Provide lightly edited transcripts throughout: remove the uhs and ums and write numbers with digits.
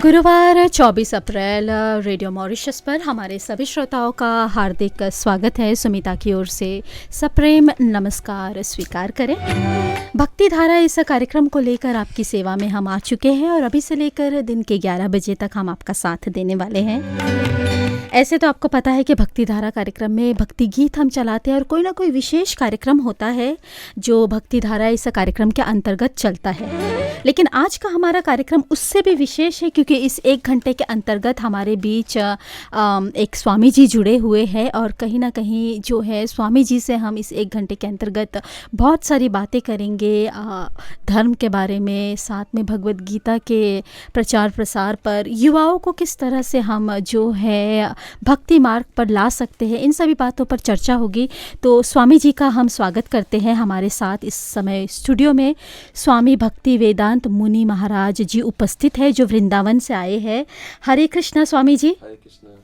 गुरुवार 24 अप्रैल radio Mauritius पर हमारे सभी श्रोताओं का हार्दिक स्वागत है। सुमिता की ओर से सप्रेम नमस्कार स्वीकार करें। भक्ति धारा इस कार्यक्रम को लेकर आपकी सेवा में हम आ चुके हैं और अभी से लेकर दिन के 11 बजे तक हम आपका साथ देने वाले हैं। ऐसे तो आपको पता है कि भक्ति धारा कार्यक्रम में भक्ति गीत हम चलाते हैं और कोई ना कोई विशेष कार्यक्रम होता है जो भक्ति धारा इस कार्यक्रम के अंतर्गत चलता है। लेकिन आज का हमारा कार्यक्रम उससे भी विशेष है क्योंकि इस 1 घंटे के अंतर्गत हमारे बीच एक स्वामी जी जुड़े हुए हैं और कहीं ना कहीं जो है स्वामी जी से हम इस 1 घंटे के अंतर्गत बहुत सारी बातें करेंगे धर्म के बारे में, साथ में भगवद गीता के प्रचार प्रसार पर, युवाओं को किस तरह से हम जो है भक्ति मार्ग पर ला सकते हैं, इन सभी बातों पर चर्चा होगी। तो स्वामी जी का हम स्वागत करते हैं। हमारे साथ इस समय स्टूडियो में स्वामी भक्ति वेदांत मुनि महाराज जी उपस्थित है जो वृंदावन से आए हैं। हरे कृष्णा स्वामी जी। हरे कृष्णा।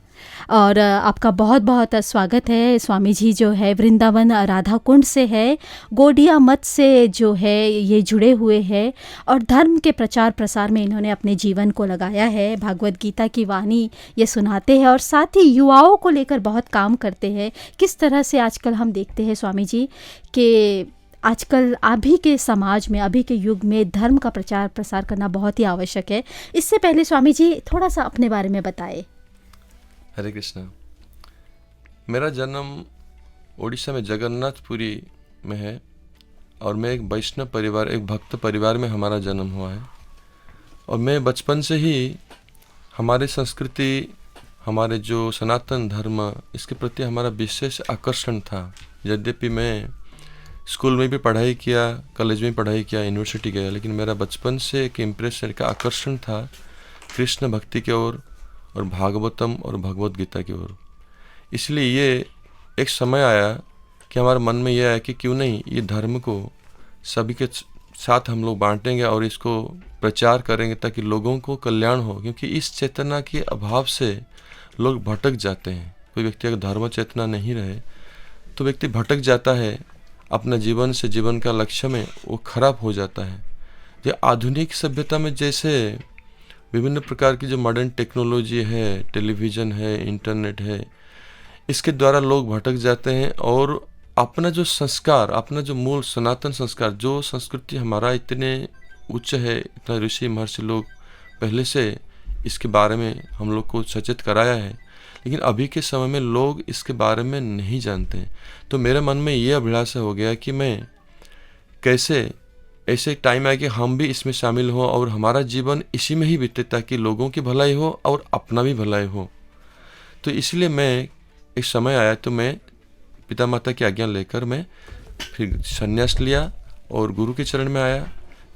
और आपका बहुत बहुत स्वागत है। स्वामी जी जो है वृंदावन राधा कुंड से है, गौड़िया मत से जो है ये जुड़े हुए हैं और धर्म के प्रचार प्रसार में इन्होंने अपने जीवन को लगाया है। भागवत गीता की वाणी ये सुनाते हैं और साथ ही युवाओं को लेकर बहुत काम करते हैं। किस तरह से आजकल हम देखते हैं स्वामी जी कि आजकल अभी के समाज में, अभी के युग में धर्म का प्रचार प्रसार करना बहुत ही आवश्यक है। इससे पहले स्वामी जी थोड़ा सा अपने बारे में बताएं। हरे कृष्णा। मेरा जन्म उड़ीसा में जगन्नाथपुरी में है और मैं एक वैष्णव परिवार, एक भक्त परिवार में हमारा जन्म हुआ है। और मैं बचपन से ही हमारे संस्कृति, हमारे जो सनातन धर्म, इसके प्रति हमारा विशेष आकर्षण था। यद्यपि मैं स्कूल में भी पढ़ाई किया, कॉलेज में पढ़ाई किया, यूनिवर्सिटी गया, लेकिन मेरा बचपन से एक इम्प्रेशन का आकर्षण था कृष्ण भक्ति की ओर और भागवतम और भगवद गीता की ओर। इसलिए ये एक समय आया कि हमारे मन में ये आया कि क्यों नहीं ये धर्म को सभी के साथ हम लोग बांटेंगे और इसको प्रचार करेंगे ताकि लोगों को कल्याण हो। क्योंकि इस चेतना के अभाव से लोग भटक जाते हैं। कोई व्यक्ति अगर धर्म चेतना नहीं रहे तो व्यक्ति भटक जाता है, अपना जीवन से, जीवन का लक्ष्य में वो खराब हो जाता है। ये आधुनिक सभ्यता में जैसे विभिन्न प्रकार की जो मॉडर्न टेक्नोलॉजी है, टेलीविज़न है, इंटरनेट है, इसके द्वारा लोग भटक जाते हैं और अपना जो संस्कार, अपना जो मूल सनातन संस्कार, जो संस्कृति हमारा इतने उच्च है, इतना ऋषि महर्षि लोग पहले से इसके बारे में हम लोग को सचेत कराया है, लेकिन अभी के समय में लोग इसके बारे में नहीं जानते हैं। तो मेरे मन में ये अभिलाषा हो गया कि मैं कैसे ऐसे टाइम आए कि हम भी इसमें शामिल हो और हमारा जीवन इसी में ही बीते ताकि लोगों की भलाई हो और अपना भी भलाई हो। तो इसलिए मैं एक समय आया तो मैं पिता माता की आज्ञा लेकर मैं फिर संन्यास लिया और गुरु के चरण में आया।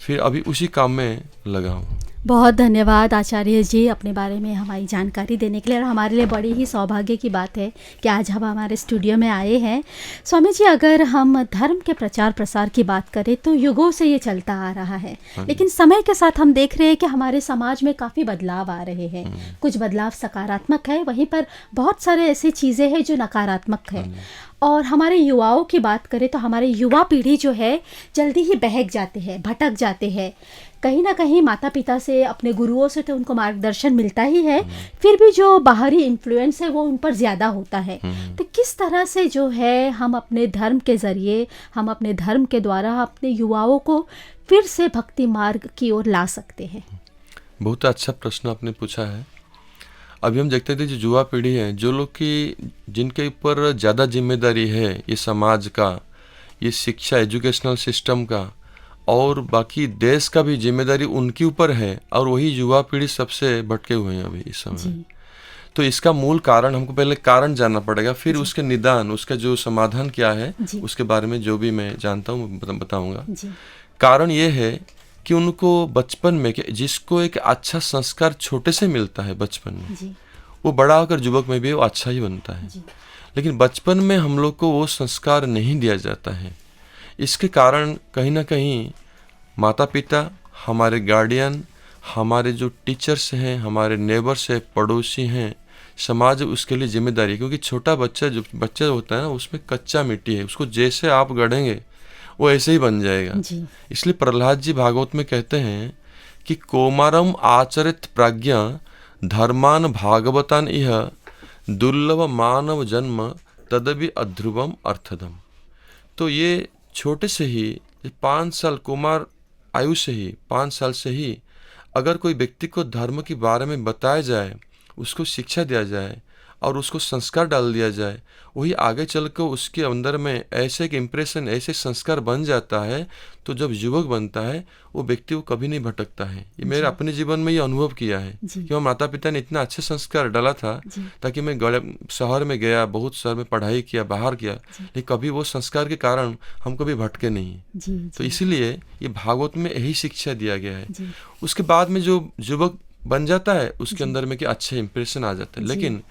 फिर अभी उसी काम में लगा हूँ। बहुत धन्यवाद आचार्य जी अपने बारे में हमारी जानकारी देने के लिए। और हमारे लिए बड़ी ही सौभाग्य की बात है कि आज हम हमारे स्टूडियो में आए हैं। स्वामी जी, अगर हम धर्म के प्रचार प्रसार की बात करें तो युगों से ये चलता आ रहा है, लेकिन समय के साथ हम देख रहे हैं कि हमारे समाज में काफ़ी बदलाव आ रहे हैं। कुछ बदलाव सकारात्मक है, वहीं पर बहुत सारे ऐसी चीज़ें हैं जो नकारात्मक है। और हमारे युवाओं की बात करें तो हमारे युवा पीढ़ी जो है जल्दी ही बहक जाते हैं, भटक जाते हैं। कहीं ना कहीं माता पिता से, अपने गुरुओं से तो उनको मार्गदर्शन मिलता ही है, फिर भी जो बाहरी इन्फ्लुएंस है वो उन पर ज़्यादा होता है। तो किस तरह से जो है हम अपने धर्म के ज़रिए, हम अपने धर्म के द्वारा अपने युवाओं को फिर से भक्ति मार्ग की ओर ला सकते हैं? बहुत अच्छा प्रश्न आपने पूछा है। अभी हम देखते थे जो युवा पीढ़ी है, जो लोग की जिनके ऊपर ज़्यादा जिम्मेदारी है ये समाज का, ये शिक्षा, एजुकेशनल सिस्टम का और बाकी देश का भी जिम्मेदारी उनके ऊपर है, और वही युवा पीढ़ी सबसे भटके हुए हैं अभी इस समय। तो इसका मूल कारण, हमको पहले कारण जानना पड़ेगा, फिर उसके निदान, उसका जो समाधान क्या है उसके बारे में जो भी मैं जानता हूँ बताऊँगा। कारण ये है कि उनको बचपन में, जिसको एक अच्छा संस्कार छोटे से मिलता है बचपन में, वो बड़ा होकर युवक में भी वो अच्छा ही बनता है। लेकिन बचपन में हम लोग को वो संस्कार नहीं दिया जाता है। इसके कारण कहीं ना कहीं माता पिता, हमारे गार्डियन, हमारे जो टीचर्स हैं, हमारे नेबर्स हैं, पड़ोसी हैं, समाज उसके लिए जिम्मेदारी है। क्योंकि छोटा बच्चा, जो बच्चा होता है ना, उसमें कच्चा मिट्टी है, उसको जैसे आप गढ़ेंगे वो ऐसे ही बन जाएगा। इसलिए प्रहलाद जी भागवत में कहते हैं कि कौमारम आचरित प्रज्ञा धर्मान भागवतान इह दुर्लभ मानव जन्म तदपि अध्रुवम अर्थदम। तो ये छोटे से ही 5 साल कुमार आयु से ही 5 साल से ही अगर कोई व्यक्ति को धर्म के बारे में बताया जाए, उसको शिक्षा दिया जाए और उसको संस्कार डाल दिया जाए, वही आगे चल कर उसके अंदर में ऐसे एक इम्प्रेशन, ऐसे संस्कार बन जाता है, तो जब युवक बनता है वो व्यक्ति को कभी नहीं भटकता है। ये मेरे अपने जीवन में ये अनुभव किया है कि मेरे माता पिता ने इतना अच्छे संस्कार डाला था ताकि मैं शहर में गया, बहुत शहर में पढ़ाई किया, बाहर किया, लेकिन कभी वो संस्कार के कारण हम कभी भटके नहीं। तो इसीलिए ये भागवत में यही शिक्षा दिया गया है। उसके बाद में जो युवक बन जाता है उसके अंदर में कि अच्छे इंप्रेशन आ जाते हैं, लेकिन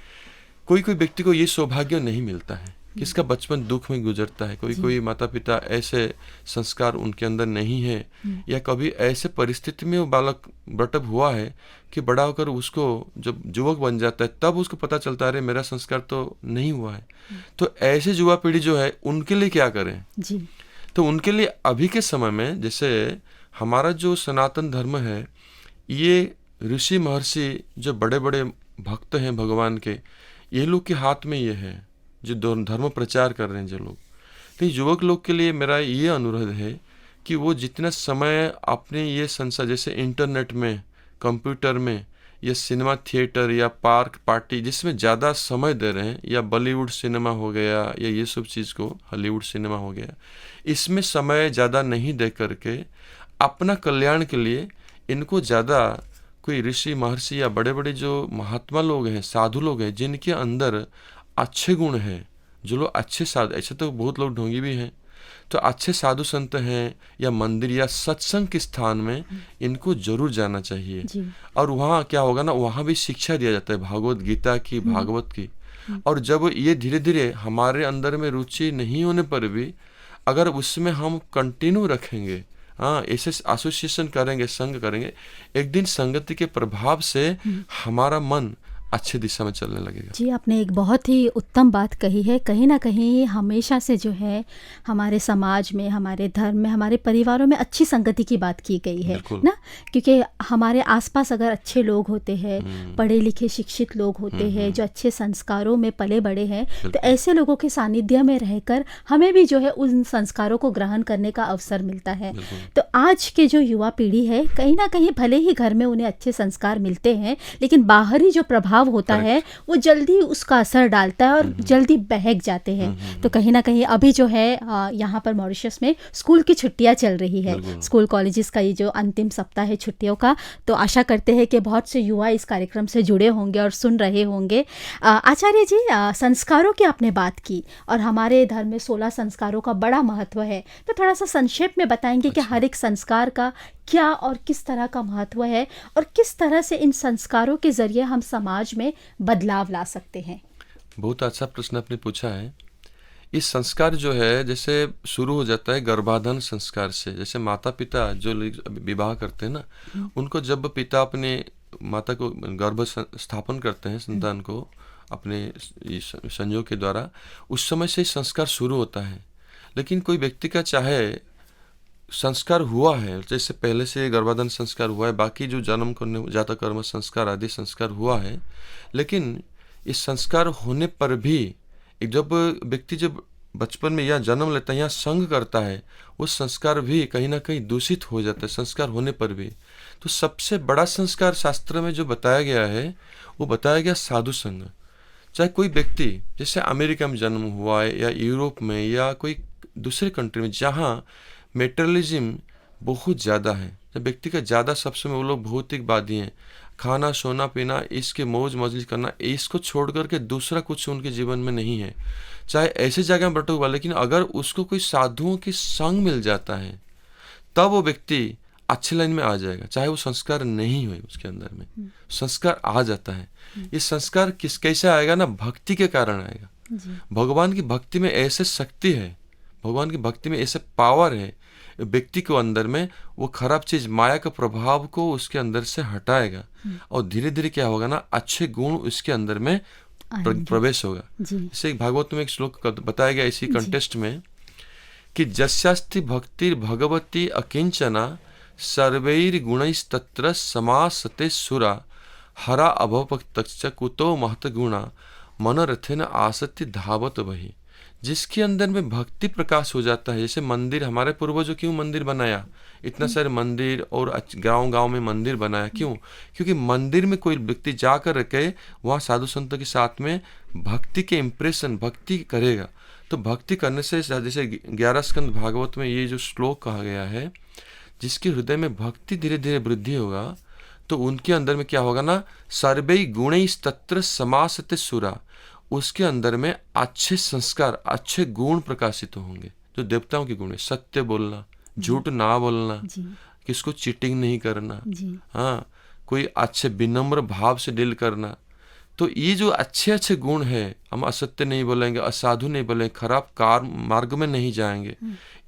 कोई कोई व्यक्ति को ये सौभाग्य नहीं मिलता है, किसका बचपन दुख में गुजरता है, कोई माता पिता ऐसे संस्कार उनके अंदर नहीं है, या कभी ऐसे परिस्थिति में वो बालक ब्रटअप हुआ है कि बड़ा होकर उसको जब युवक बन जाता है तब उसको पता चलता है अरे मेरा संस्कार तो नहीं हुआ है। तो ऐसे युवा पीढ़ी जो है उनके लिए क्या करें जी? तो उनके लिए अभी के समय में जैसे हमारा जो सनातन धर्म है, ये ऋषि महर्षि जो बड़े बड़े भक्त हैं भगवान के, ये लोग के हाथ में ये है जो धर्म प्रचार कर रहे हैं जो लोग। तो युवक लोग के लिए मेरा ये अनुरोध है कि वो जितना समय अपने ये संसार जैसे इंटरनेट में, कंप्यूटर में, या सिनेमा थिएटर या पार्क पार्टी जिसमें ज़्यादा समय दे रहे हैं, या बॉलीवुड सिनेमा हो गया या ये सब चीज़ को हॉलीवुड सिनेमा हो गया, इसमें समय ज़्यादा नहीं दे करके अपना कल्याण के लिए इनको ज़्यादा कोई ऋषि महर्षि या बड़े बड़े जो महात्मा लोग हैं, साधु लोग हैं, जिनके अंदर अच्छे गुण हैं, जो लोग अच्छे साधु, ऐसे तो बहुत लोग ढोंगी भी हैं, तो अच्छे साधु संत हैं या मंदिर या सत्संग के स्थान में इनको जरूर जाना चाहिए। और वहाँ क्या होगा ना, वहाँ भी शिक्षा दिया जाता है भागवत गीता की, भागवत की। और जब ये धीरे धीरे हमारे अंदर में रुचि नहीं होने पर भी अगर उसमें हम कंटिन्यू रखेंगे, हाँ ऐसे एसोसिएशन करेंगे, संग करेंगे, एक दिन संगति के प्रभाव से हमारा मन अच्छे दिशा में चलने लगेगा। जी, आपने एक बहुत ही उत्तम बात कही है। कहीं ना कहीं हमेशा से जो है हमारे समाज में, हमारे धर्म में, हमारे परिवारों में अच्छी संगति की बात की गई है ना, क्योंकि हमारे आसपास अगर अच्छे लोग होते हैं, पढ़े लिखे शिक्षित लोग होते हैं, जो अच्छे संस्कारों में पले बड़े हैं, तो ऐसे लोगों के सानिध्य में रहकर हमें भी जो है उन संस्कारों को ग्रहण करने का अवसर मिलता है। तो आज के जो युवा पीढ़ी है, कहीं ना कहीं भले ही घर में उन्हें अच्छे संस्कार मिलते हैं, लेकिन बाहरी जो प्रभाव होता है वो जल्दी उसका असर डालता है और जल्दी बहक जाते हैं। तो कहीं ना कहीं अभी जो है यहाँ पर मॉरिशस में स्कूल की छुट्टियाँ चल रही है, स्कूल कॉलेजेस का ये जो अंतिम सप्ताह है छुट्टियों का, तो आशा करते हैं कि बहुत से युवा इस कार्यक्रम से जुड़े होंगे और सुन रहे होंगे। आचार्य जी, संस्कारों की आपने बात की और हमारे धर्म में 16 संस्कारों का बड़ा महत्व है, तो थोड़ा सा संक्षेप में बताएंगे कि हर एक संस्कार का क्या और किस तरह का महत्व है और किस तरह से इन संस्कारों के जरिए हम समाज में बदलाव ला सकते हैं? बहुत अच्छा प्रश्न आपने पूछा है। इस संस्कार जो है जैसे शुरू हो जाता है गर्भाधान संस्कार से। जैसे माता पिता जो विवाह करते हैं ना, उनको जब पिता अपने माता को गर्भ स्थापन करते हैं, संतान को अपने संयोग के द्वारा, उस समय से संस्कार शुरू होता है। लेकिन कोई व्यक्ति का चाहे संस्कार हुआ है, जैसे पहले से गर्भाधान संस्कार हुआ है, बाकी जो जन्म करने जाता कर्म संस्कार आदि संस्कार हुआ है, लेकिन इस संस्कार होने पर भी जब व्यक्ति जब बचपन में या जन्म लेता है या संग करता है, वो संस्कार भी कहीं ना कहीं दूषित हो जाता है संस्कार होने पर भी। तो सबसे बड़ा संस्कार शास्त्र में जो बताया गया है वो बताया गया साधु संग। चाहे कोई व्यक्ति जैसे अमेरिका में जन्म हुआ है या यूरोप में या कोई दूसरे कंट्री में जहाँ मेटेरियलिज्म बहुत ज़्यादा है, जब व्यक्ति का ज़्यादा सबसे में वो लोग भौतिकवादी हैं, खाना सोना पीना इसके मौज मजलिस करना, इसको छोड़ करके दूसरा कुछ उनके जीवन में नहीं है। चाहे ऐसे जगह में बैठा हुआ, लेकिन अगर उसको कोई साधुओं की संग मिल जाता है तब वो व्यक्ति अच्छे लाइन में आ जाएगा। चाहे वो संस्कार नहीं हुए, उसके अंदर में संस्कार आ जाता है। ये संस्कार कैसे आएगा ना, भक्ति के कारण आएगा। भगवान की भक्ति में ऐसे शक्ति है, भगवान की भक्ति में ऐसे पावर है, व्यक्ति को अंदर में वो खराब चीज माया का प्रभाव को उसके अंदर से हटाएगा और धीरे धीरे क्या होगा ना, अच्छे गुण उसके अंदर में प्रवेश होगा। जैसे भागवत में एक श्लोक बताया गया इसी कंटेस्ट में कि जस्यास्ति भक्ति भगवती अकिंचना सर्वैर गुणैस्तत्र समासते सुरा हरा अभवपक्तश्च कुतो महत गुणा मनोरथेन आसक्ति धावत वही। जिसके अंदर में भक्ति प्रकाश हो जाता है, जैसे मंदिर, हमारे पूर्वजों क्यों मंदिर बनाया, इतना सारे मंदिर और गांव गांव में मंदिर बनाया, क्यों? क्योंकि मंदिर में कोई व्यक्ति जाकर रखे वहाँ साधु संतों के साथ में भक्ति के इम्प्रेशन, भक्ति करेगा। तो भक्ति करने से, जैसे 11 स्कंद भागवत में ये जो श्लोक कहा गया है, जिसके हृदय में भक्ति धीरे धीरे वृद्धि होगा तो उनके अंदर में क्या होगा ना, सर्वै गुणैस्तत्र समासते सुरा, उसके अंदर में अच्छे संस्कार, अच्छे गुण प्रकाशित होंगे, जो देवताओं के गुण है। सत्य बोलना, झूठ ना बोलना, किसको चीटिंग नहीं करना, हाँ, कोई अच्छे विनम्र भाव से डील करना। तो ये जो अच्छे अच्छे गुण है, हम असत्य नहीं बोलेंगे, असाधु नहीं बोलेंगे, खराब मार्ग में नहीं जाएंगे,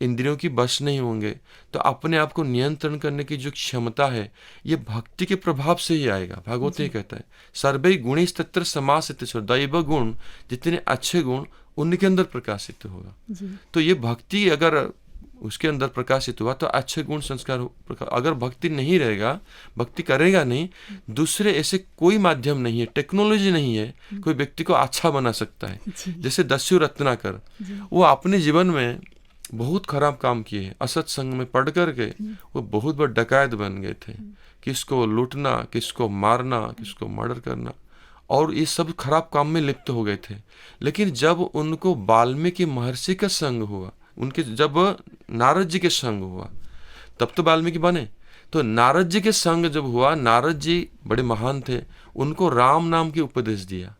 इंद्रियों की बस नहीं होंगे, तो अपने आप को नियंत्रण करने की जो क्षमता है ये भक्ति के प्रभाव से ही आएगा। भागवत ये कहता है सर्वै गुणैस्तत्र समासित, दैव गुण, जितने अच्छे गुण उनके अंदर प्रकाशित होगा। तो ये भक्ति अगर उसके अंदर प्रकाशित हुआ तो अच्छे गुण संस्कार। अगर भक्ति नहीं रहेगा, भक्ति करेगा नहीं, दूसरे ऐसे कोई माध्यम नहीं है, टेक्नोलॉजी नहीं है, कोई व्यक्ति को अच्छा बना सकता है। जैसे दस्यु रत्नाकर, वो अपने जीवन में बहुत खराब काम किए हैं, असत संग में पढ़ करके वो बहुत बड़े डकैत बन गए थे, किसको लूटना, किसको मारना, किसको मर्डर करना, और ये सब खराब काम में लिप्त हो गए थे। लेकिन जब उनको वाल्मीकि महर्षि का संग हुआ, उनके जब नारद जी के संग हुआ, तब तो वाल्मीकि बने। तो नारद जी के संग जब हुआ, नारद जी बड़े महान थे, उनको राम नाम की उपदेश दिया।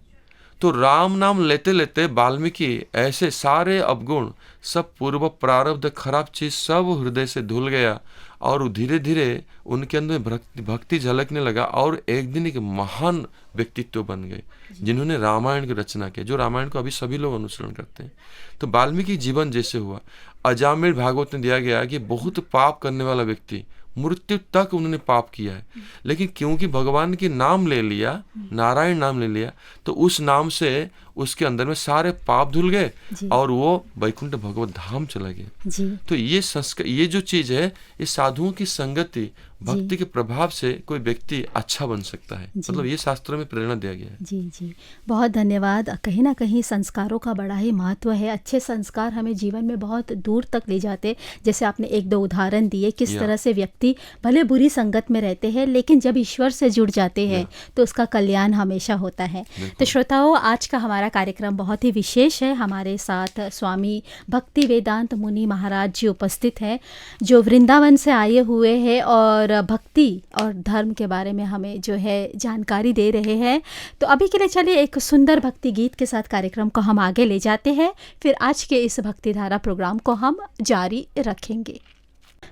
तो राम नाम लेते लेते वाल्मीकि ऐसे सारे अवगुण, सब पूर्व प्रारब्ध, खराब चीज सब हृदय से धुल गया, और धीरे धीरे उनके अंदर भक्ति झलकने लगा, और एक दिन एक महान व्यक्तित्व बन गए, जिन्होंने रामायण की रचना की, जो रामायण को अभी सभी लोग अनुसरण करते हैं। तो वाल्मीकि जीवन जैसे हुआ, अजामिल भागवत में दिया गया कि बहुत पाप करने वाला व्यक्ति, मृत्यु तक उन्होंने पाप किया है, लेकिन क्योंकि भगवान के नाम ले लिया, नारायण नाम ले लिया, तो उस नाम से उसके अंदर में सारे पाप धुल गए और वो वैकुंठ भगवत धाम चला गया। तो ये संस्कार, ये जो चीज है, ये साधुओं की संगति, भक्ति के प्रभाव से कोई व्यक्ति अच्छा बन सकता है। मतलब ये शास्त्रों में प्रेरणा दिया गया है। जी, बहुत धन्यवाद। कहीं ना कहीं संस्कारों का बड़ा ही महत्व है। अच्छे संस्कार हमें जीवन में बहुत दूर तक ले जाते। जैसे आपने एक दो उदाहरण दिए, किस तरह से व्यक्ति भले बुरी संगत में रहते हैं, लेकिन जब ईश्वर से जुड़ जाते हैं तो उसका कल्याण हमेशा होता है। तो श्रोताओं, आज का हमारा कार्यक्रम बहुत ही विशेष है। हमारे साथ स्वामी भक्ति वेदांत मुनि महाराज जी उपस्थित हैं, जो वृंदावन से आए हुए हैं और भक्ति और धर्म के बारे में हमें जो है जानकारी दे रहे हैं। तो अभी के लिए चलिए एक सुंदर भक्ति गीत के साथ कार्यक्रम को हम आगे ले जाते हैं, फिर आज के इस भक्ति धारा प्रोग्राम को हम जारी रखेंगे।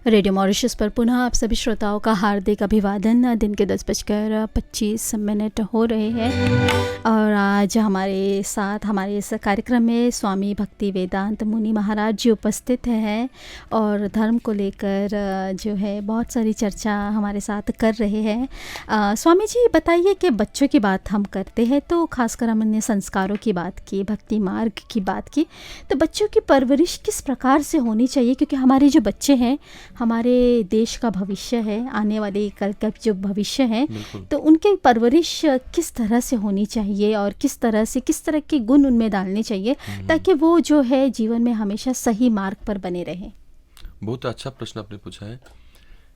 रेडियो मॉरिशस पर पुनः आप सभी श्रोताओं का हार्दिक अभिवादन। दिन के 10:25 हो रहे हैं और आज हमारे साथ हमारे इस कार्यक्रम में स्वामी भक्ति वेदांत मुनि महाराज जी उपस्थित हैं और धर्म को लेकर जो है बहुत सारी चर्चा हमारे साथ कर रहे हैं। स्वामी जी बताइए कि बच्चों की बात हम करते हैं तो खासकर हमने संस्कारों की बात की, भक्ति मार्ग की बात की, तो बच्चों की परवरिश किस प्रकार से होनी चाहिए? क्योंकि हमारे जो बच्चे हैं हमारे देश का भविष्य है, आने वाले कल का जो भविष्य है, तो उनकी परवरिश किस तरह से होनी चाहिए और किस तरह के गुण उनमें डालने चाहिए ताकि वो जो है जीवन में हमेशा सही मार्ग पर बने रहें। बहुत अच्छा प्रश्न आपने पूछा है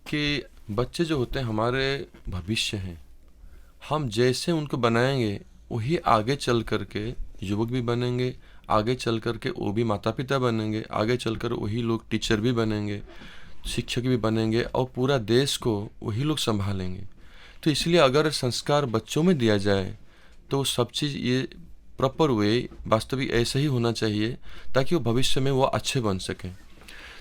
कि बच्चे जो होते हैं हमारे भविष्य हैं, हम जैसे उनको बनाएंगे वही आगे चल करके युवक भी बनेंगे, आगे चल करके वो भी माता पिता बनेंगे, आगे चलकर वही लोग टीचर भी बनेंगे, शिक्षक भी बनेंगे और पूरा देश को वही लोग संभालेंगे। तो इसलिए अगर संस्कार बच्चों में दिया जाए तो सब चीज़ ये प्रॉपर वे वास्तविक ऐसे ही होना चाहिए ताकि वो भविष्य में वो अच्छे बन सकें।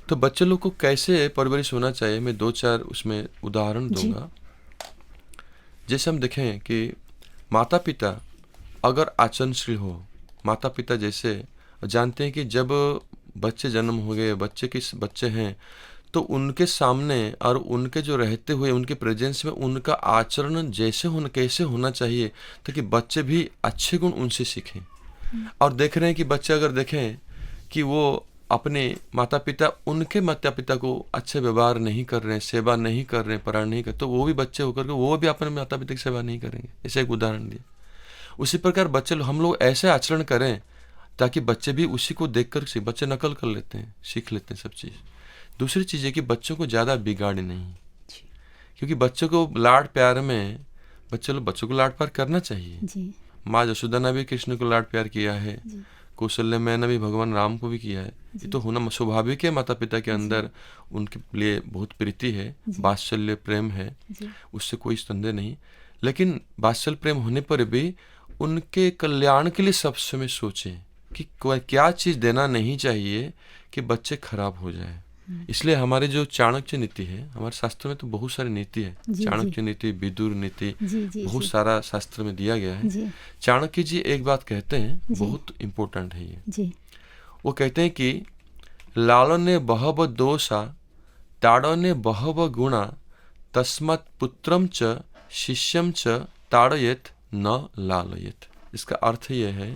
तो बच्चे लोग को कैसे परवरिश होना चाहिए, मैं 2-4 उसमें उदाहरण दूंगा। जैसे हम देखें कि माता पिता अगर आचरणशील हो, माता पिता जैसे जानते हैं कि जब बच्चे जन्म हो गए, बच्चे हैं, तो उनके सामने और उनके जो रहते हुए उनके प्रेजेंस में उनका आचरण कैसे होना चाहिए ताकि बच्चे भी अच्छे गुण उनसे सीखें। और देख रहे हैं कि बच्चे अगर देखें कि वो अपने माता पिता उनके माता पिता को अच्छे व्यवहार नहीं कर रहे हैं, सेवा नहीं कर रहे हैं, परायण नहीं कर, तो वो भी बच्चे होकर के वो भी अपने माता पिता की सेवा नहीं करेंगे। ऐसे एक उदाहरण दिया। उसी प्रकार बच्चे हम लोग ऐसे आचरण करें ताकि बच्चे भी उसी को देखकर बच्चे नकल कर लेते हैं, सीख लेते हैं सब चीज़। दूसरी चीज़ है कि बच्चों को ज़्यादा बिगाड़े नहीं, क्योंकि बच्चों को लाड प्यार में बच्चों को लाड प्यार करना चाहिए। माँ यशोदा ने भी कृष्ण को लाड प्यार किया है, कौशल्य मैया ने भी भगवान राम को भी किया है। ये तो होना स्वाभाविक है, माता पिता के अंदर उनके लिए बहुत प्रीति है, वात्सल्य प्रेम है, उससे कोई संदेह नहीं। लेकिन वात्सल्य प्रेम होने पर भी उनके कल्याण के लिए सब समय सोचें कि क्या चीज़ देना नहीं चाहिए कि बच्चे खराब हो जाए। इसलिए हमारे जो चाणक्य नीति है, हमारे शास्त्र में तो बहुत सारी नीति है, चाणक्य नीति, विदुर नीति, बहुत सारा शास्त्र में दिया गया है। चाणक्य जी एक बात कहते हैं, बहुत इम्पोर्टेंट है ये। वो कहते हैं कि लालने बहव दोषा ताड़ने बहव गुणा तस्मत् पुत्रम च शिष्यम च ताड़येत न लालयेत। इसका अर्थ यह है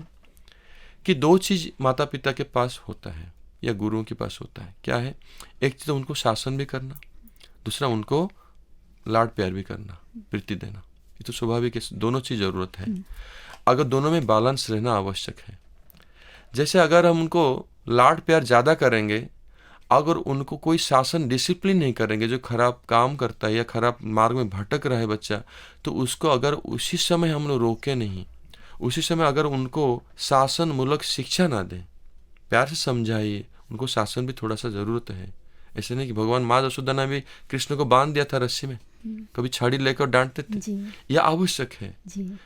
कि दो चीज माता पिता के पास होता है या गुरुओं के पास होता है। क्या है? एक चीज उनको शासन भी करना, दूसरा उनको लाड प्यार भी करना, प्रीति देना। ये तो स्वाभाविक है, दोनों चीज जरूरत है। अगर दोनों में बैलेंस रहना आवश्यक है। जैसे अगर हम उनको लाड प्यार ज्यादा करेंगे, अगर उनको कोई शासन डिसिप्लिन नहीं करेंगे, जो खराब काम करता है या खराब मार्ग में भटक रहा है बच्चा, तो उसको अगर उसी समय हम लोग रोके नहीं, उसी समय अगर उनको शासन मूलक शिक्षा ना दें, प्यार से समझाइए, उनको शासन भी थोड़ा सा जरूरत है। ऐसे नहीं कि भगवान माँ यशोदा ने भी कृष्ण को बांध दिया था रस्सी में, कभी छड़ी लेकर डांटते थे। यह आवश्यक है,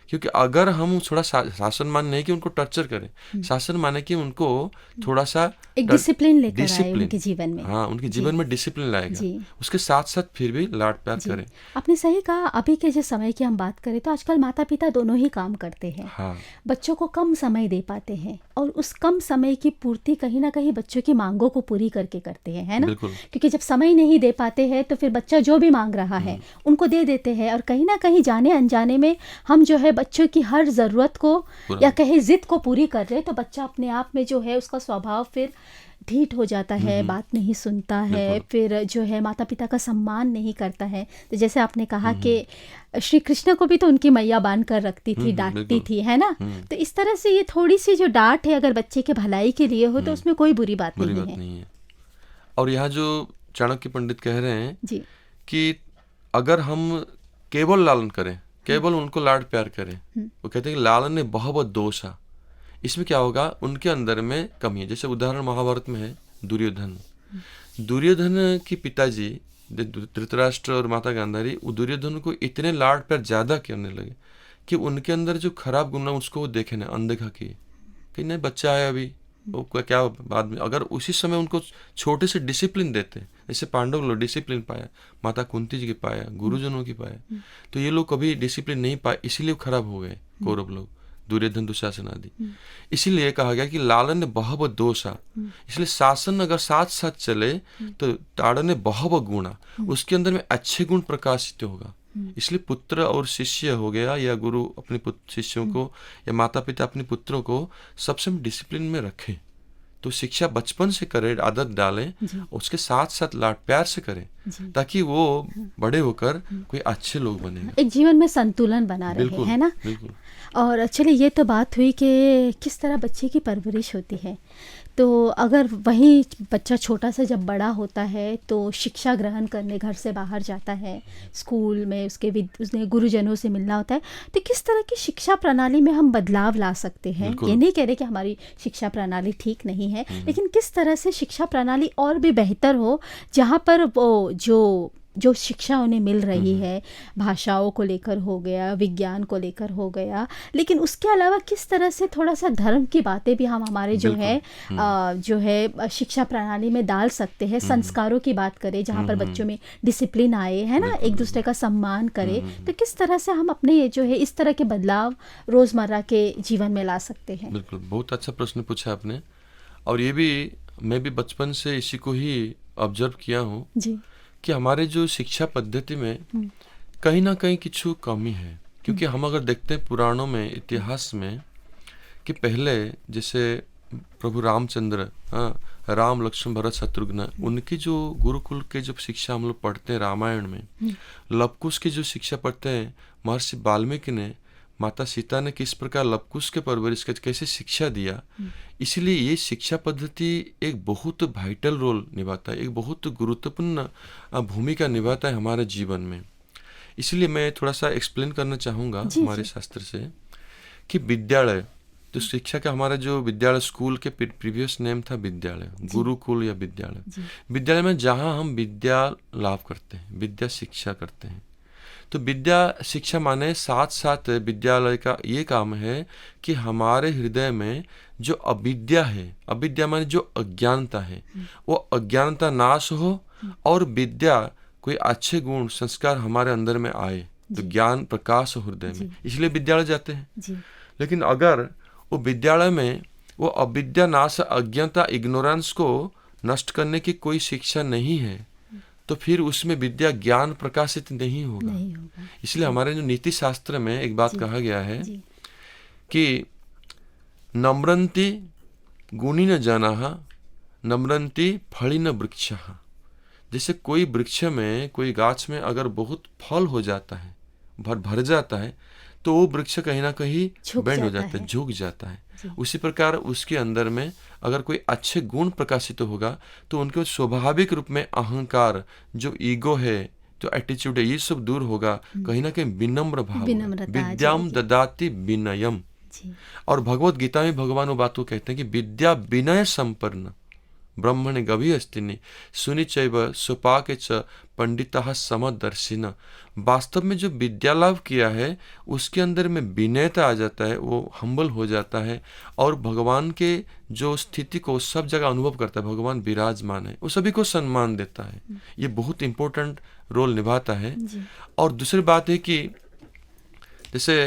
क्योंकि अगर हम थोड़ा शासन माने नहीं कि उनको टर्चर करें, शासन माने कि उनको थोड़ा सा एक डिसिप्लिन लेकर आए उनके जीवन में। हाँ, उनके जीवन में डिसिप्लिन लाएगा, उसके साथ साथ फिर भी लाड प्यार करें। आपने सही कहा। अभी के जो समय की हम बात करें तो आजकल माता पिता दोनों ही काम करते हैं। हाँ। बच्चों को कम समय दे पाते हैं और उस कम समय की पूर्ति कहीं ना कहीं बच्चों की मांगों को पूरी करके करते हैं, है ना? क्योंकि जब समय नहीं दे पाते हैं तो फिर बच्चा जो भी मांग रहा है उनको दे देते हैं, और कहीं ना कहीं जाने अनजाने में हम जो है बच्चों की हर ज़रूरत को या कहे जिद को पूरी कर रहे हैं, तो बच्चा अपने आप में जो है उसका स्वभाव फिर ढीठ हो जाता है, बात नहीं सुनता है, फिर जो है माता पिता का सम्मान नहीं करता है। तो जैसे आपने कहा कि श्री कृष्ण को भी तो उनकी मैया बांध कर रखती थी, डांटती थी, है ना? तो इस तरह से ये थोड़ी सी जो डांट है अगर बच्चे के भलाई के लिए हो तो उसमें कोई बुरी बात नहीं है। और यहाँ जो चाणक्य पंडित कह रहे हैं जी कि अगर हम केवल लालन करें, केवल उनको लाड प्यार करें, वो कहते हैं कि लालन ने बहुत दोषा, इसमें क्या होगा, उनके अंदर में कमी है। जैसे उदाहरण महाभारत में है दुर्योधन। दुर्योधन की पिताजी धृतराष्ट्र और माता गांधारी दुर्योधन को इतने लाड प्यार ज्यादा करने लगे कि उनके अंदर जो खराब गुण है उसको वो देखे ना, अनदेखा किए कि नहीं बच्चा है अभी, वो क्या बाद में। अगर उसी समय उनको छोटे से डिसिप्लिन देते, जैसे पांडव लोग डिसिप्लिन पाया, माता कुंती जी की पाया, गुरुजनों की पाया, तो ये लोग कभी डिसिप्लिन नहीं पाए, इसीलिए खराब हो गए कौरव लोग, दुर्योधन दुशासन आदि। इसीलिए कहा गया कि लालन ने बहव दोषा, इसलिए शासन अगर साथ साथ चले तो ताड़न ने बहव गुणा, उसके अंदर में अच्छे गुण प्रकाशित होगा। इसलिए पुत्र और शिष्य हो गया या गुरु अपने शिष्यों को या माता पिता अपने पुत्रों को सबसे डिसिप्लिन में रखें। तो शिक्षा बचपन से करें, आदत डालें, उसके साथ साथ लाड प्यार से करें, ताकि वो बड़े होकर कोई अच्छे लोग बने, एक जीवन में संतुलन बना रहे, है ना? बिल्कुल। और चलिए ये तो बात हुई कि किस तरह बच्चे की परवरिश होती है। तो अगर वही बच्चा छोटा सा जब बड़ा होता है तो शिक्षा ग्रहण करने घर से बाहर जाता है, स्कूल में उसने गुरुजनों से मिलना होता है, तो किस तरह की शिक्षा प्रणाली में हम बदलाव ला सकते हैं? ये नहीं कह रहे कि हमारी शिक्षा प्रणाली ठीक नहीं है, लेकिन किस तरह से शिक्षा प्रणाली और भी बेहतर हो, जहाँ पर वो जो शिक्षा उन्हें मिल रही है, भाषाओं को लेकर हो गया, विज्ञान को लेकर हो गया, लेकिन उसके अलावा किस तरह से थोड़ा सा धर्म की बातें भी हम हमारे जो है शिक्षा प्रणाली में डाल सकते हैं। संस्कारों की बात करें जहाँ पर बच्चों में डिसिप्लिन आए, है ना, एक दूसरे का सम्मान करे, तो किस तरह से हम अपने ये जो है इस तरह के बदलाव रोजमर्रा के जीवन में ला सकते हैं? बिल्कुल, बहुत अच्छा प्रश्न पूछा आपने। और ये भी मैं भी बचपन से इसी को ही ऑब्जर्व किया हूँ जी, कि हमारे जो शिक्षा पद्धति में कहीं ना कहीं कुछ कमी है। क्योंकि हम अगर देखते हैं पुराणों में, इतिहास में, कि पहले जैसे प्रभु रामचंद्र, हाँ, राम लक्ष्मण भरत शत्रुघ्न, उनकी जो गुरुकुल के जो शिक्षा हम लोग पढ़ते हैं रामायण में, लवकुश की जो शिक्षा पढ़ते हैं महर्षि वाल्मीकि ने, माता सीता ने किस प्रकार लवकुश के परवरिश के कैसे शिक्षा दिया। इसलिए ये शिक्षा पद्धति एक बहुत वाइटल रोल निभाता है, एक बहुत गुरुत्वपूर्ण भूमिका निभाता है हमारे जीवन में। इसलिए मैं थोड़ा सा एक्सप्लेन करना चाहूँगा हमारे शास्त्र से कि विद्यालय, तो शिक्षा का हमारा जो विद्यालय, स्कूल के प्रीवियस नेम था विद्यालय, गुरुकुल या विद्यालय। विद्यालय में जहाँ हम विद्या लाभ करते हैं, विद्या शिक्षा करते हैं। तो विद्या शिक्षा माने साथ साथ विद्यालय का ये काम है कि हमारे हृदय में जो अविद्या है, अविद्या माने जो अज्ञानता है, वो अज्ञानता नाश हो और विद्या, कोई अच्छे गुण संस्कार हमारे अंदर में आए, तो ज्ञान प्रकाश हो हृदय में, इसलिए विद्यालय जाते हैं। लेकिन अगर वो विद्यालय में वो अविद्या नाश, अज्ञानता, इग्नोरेंस को नष्ट करने की कोई शिक्षा नहीं है, तो फिर उसमें विद्या ज्ञान प्रकाशित नहीं होगा। इसलिए हमारे जो नीति शास्त्र में एक बात कहा गया है कि नम्रन्ति गुणी न जनाः नम्रन्ति फलिन वृक्षः। जैसे कोई वृक्ष में, कोई गाछ में अगर बहुत फल हो जाता है, भर जाता है, तो वो वृक्ष कहीं ना कहीं बेंड हो जाता है, झुक जाता है। उसी प्रकार उसके अंदर में अगर कोई अच्छे गुण प्रकाशित होगा तो उनके स्वाभाविक रूप में अहंकार, जो ईगो है, जो एटीट्यूड है, ये सब दूर होगा, कहीं ना कहीं विनम्र भाव, विद्याम ददाति विनयम। और भगवत गीता में भगवान वो बात को कहते हैं कि विद्या विनय संपन्न ब्रह्मणे गभी अस्तिनि सुनि चैव सुपाके च पंडितः समदर्शिन। वास्तव में जो विद्या लाभ किया है उसके अंदर में विनयता आ जाता है, वो हम्बल हो जाता है और भगवान के जो स्थिति को सब जगह अनुभव करता है, भगवान विराजमान है, वो सभी को सम्मान देता है। ये बहुत इंपॉर्टेंट रोल निभाता है। और दूसरी बात है कि जैसे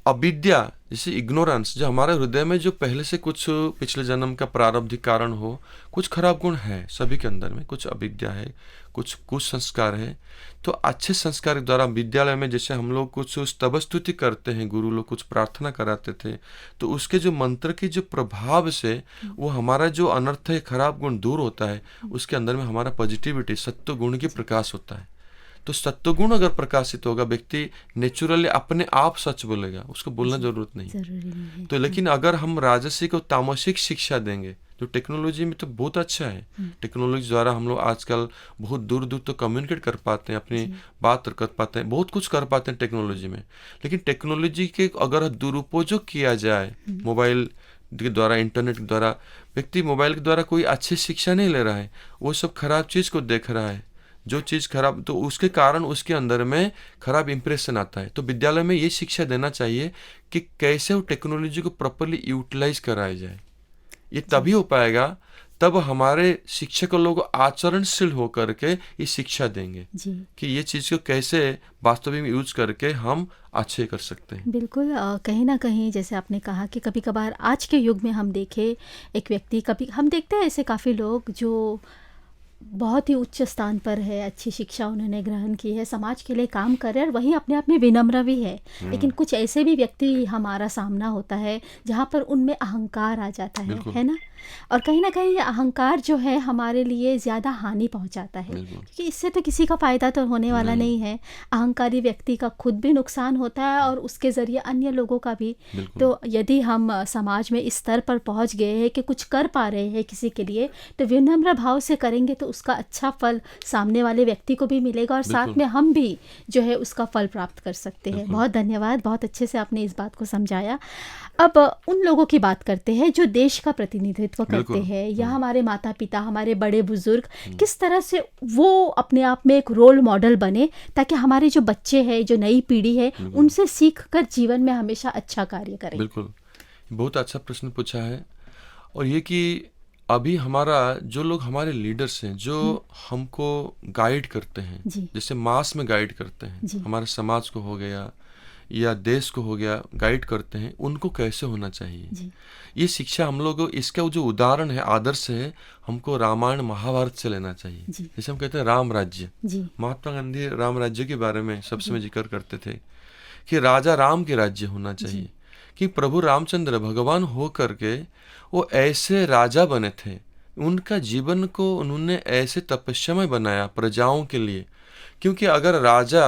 अविद्या, जैसे इग्नोरेंस, जो हमारे हृदय में जो पहले से कुछ पिछले जन्म का प्रारब्धिक कारण हो, कुछ खराब गुण है सभी के अंदर में, कुछ अविद्या है, कुछ संस्कार है। तो अच्छे संस्कार के द्वारा विद्यालय में जैसे हम लोग कुछ स्तव स्तुति करते हैं, गुरु लोग कुछ प्रार्थना कराते थे, तो उसके जो मंत्र के जो प्रभाव से वो हमारा जो अनर्थ है, खराब गुण दूर होता है, उसके अंदर में हमारा पॉजिटिविटी, सत्व गुण की प्रकाश होता है। तो सत्वगुण अगर प्रकाशित होगा, व्यक्ति नेचुरली अपने आप सच बोलेगा, उसको बोलना जरूरत नहीं। तो लेकिन अगर हम राजसिक और तामसिक शिक्षा देंगे, जो टेक्नोलॉजी में तो बहुत अच्छा है, टेक्नोलॉजी द्वारा हम लोग आजकल बहुत दूर दूर तो कम्युनिकेट कर पाते हैं, अपनी बात कर पाते हैं, बहुत कुछ कर पाते हैं टेक्नोलॉजी में। लेकिन टेक्नोलॉजी के अगर दुरुपयोग किया जाए, मोबाइल के द्वारा, इंटरनेट के द्वारा, व्यक्ति मोबाइल के द्वारा कोई अच्छी शिक्षा नहीं ले रहा है, वो सब खराब चीज को देख रहा है, जो चीज खराब, तो उसके कारण उसके अंदर में खराब इंप्रेशन आता है। तो विद्यालय में ये शिक्षा देना चाहिए कि कैसे वो टेक्नोलॉजी को प्रॉपर्ली यूटिलाइज कराया जाए। ये तभी हो पाएगा तब हमारे शिक्षक लोग आचरणशील होकर के ये शिक्षा देंगे कि ये चीज को कैसे वास्तविक में यूज करके हम अच्छे कर सकते हैं। बिल्कुल, कहीं ना कहीं जैसे आपने कहा कि कभी कभार आज के युग में हम देखें एक व्यक्ति, कभी हम देखते हैं ऐसे काफ़ी लोग जो बहुत ही उच्च स्थान पर है, अच्छी शिक्षा उन्होंने ग्रहण की है, समाज के लिए काम कर रहे हैं और वहीं अपने आप में विनम्र भी है। लेकिन कुछ ऐसे भी व्यक्ति हमारा सामना होता है जहाँ पर उनमें अहंकार आ जाता है ना। और कहीं ना कहीं ये अहंकार जो है हमारे लिए ज़्यादा हानि पहुंचाता है, क्योंकि इससे तो किसी का फ़ायदा तो होने वाला नहीं है। अहंकारी व्यक्ति का खुद भी नुकसान होता है और उसके ज़रिए अन्य लोगों का भी। तो यदि हम समाज में इस स्तर पर पहुंच गए हैं कि कुछ कर पा रहे हैं किसी के लिए, तो विनम्र भाव से करेंगे तो उसका अच्छा फल सामने वाले व्यक्ति को भी मिलेगा और साथ में हम भी जो है उसका फल प्राप्त कर सकते हैं। बहुत धन्यवाद, बहुत अच्छे से आपने इस बात को समझाया। अब उन लोगों की बात करते हैं जो देश का प्रतिनिधित्व करते हैं, या हमारे माता पिता, हमारे बड़े बुजुर्ग, किस तरह से वो अपने आप में एक रोल मॉडल बने ताकि हमारे जो बच्चे हैं, जो नई पीढ़ी है, उनसे सीख कर जीवन में हमेशा अच्छा कार्य करें। बिल्कुल, बहुत अच्छा प्रश्न पूछा है। और ये कि अभी हमारा जो लोग हमारे लीडर्स हैं, जो हमको गाइड करते हैं, जैसे मास में गाइड करते हैं, हमारे समाज को हो गया या देश को हो गया, गाइड करते हैं, उनको कैसे होना चाहिए, ये शिक्षा हम लोग, इसका जो उदाहरण है, आदर्श है, हमको रामायण महाभारत से लेना चाहिए। जैसे हम कहते हैं राम राज्य, महात्मा गांधी राम राज्य के बारे में सब समय जिक्र करते थे कि राजा राम के राज्य होना चाहिए, कि प्रभु रामचंद्र भगवान हो करके वो ऐसे राजा बने थे, उनका जीवन को उन्होंने ऐसे तपस्यामय बनाया प्रजाओं के लिए। क्योंकि अगर राजा